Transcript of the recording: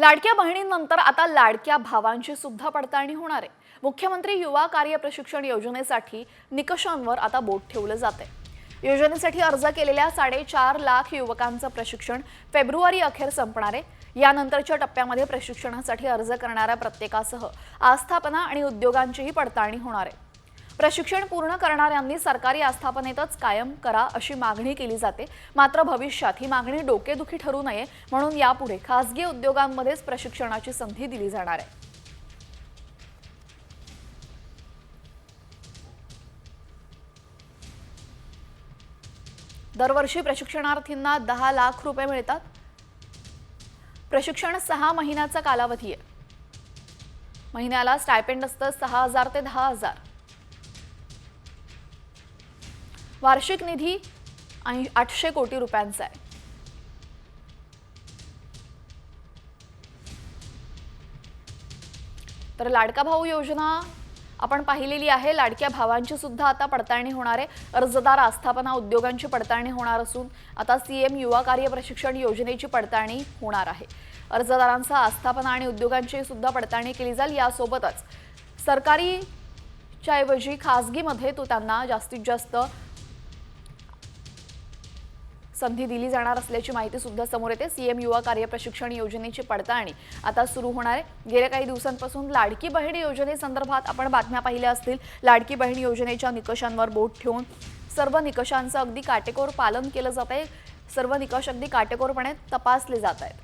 लाडक्या बहिणींनंतर आता लाडक्या भावांची सुद्धा पडताळणी होणार आहे। मुख्यमंत्री युवा कार्य प्रशिक्षण योजनेसाठी निकषांवर आता बोट ठेवलं जाते। योजनेसाठी अर्ज केलेल्या 4.5 लाख युवकांचं प्रशिक्षण फेब्रुवारी अखेर संपणार आहे। यानंतरच्या टप्प्यामध्ये प्रशिक्षणासाठी अर्ज करणाऱ्या प्रत्येकासह आस्थापना आणि उद्योगांचीही पडताळणी होणार आहे। प्रशिक्षण पूर्ण करणाऱ्यांनी सरकारी आस्थापनेतच कायम करा अशी मागणी केली जाते। मात्र भविष्यात ही मागणी डोकेदुखी ठरू नये म्हणून यापुढे खासगी उद्योगांमध्येच प्रशिक्षणाची संधी दिली जाणार आहे। दरवर्षी प्रशिक्षणार्थींना 10 लाख रुपये मिळतात। प्रशिक्षण 6 महिन्याचा कालावधी आहे। महिन्याला स्टायपेंड असतं 6,000 ते 10,000। वार्षिक निधी 800 कोटी रुपयांचा आहे। तर लाडका भाऊ योजना आपण पाहिलेली आहे। लाडक्या भावांची सुद्धा आता पडताळणी होणार आहे। अर्जदार आस्थापना उद्योगांची पडताळणी होणार असून आता सीएम युवा कार्य प्रशिक्षण योजनेची पडताळणी होणार आहे। अर्जदारांचा आस्थापना आणि उद्योगांची सुद्धा पडताळणी केली जाईल। यासोबतच सरकारीच्या ऐवजी खासगीमध्ये त्यांना जास्तीत जास्त संधी दिली जाणार असल्याची माहिती सुद्धा समोर येते। सीएम युवा कार्य प्रशिक्षण योजनेची पडताळणी आता सुरू होणार आहे। गेल्या काही दिवसांपासून लाडकी बहीण योजनेसंदर्भात आपण बातम्या पाहिल्या असतील। लाडकी बहीण योजनेच्या निकषांवर बोट ठेवून सर्व निकषांचं अगदी काटेकोर पालन केलं जात आहे। सर्व निकष अगदी काटेकोरपणे तपासले जात आहेत।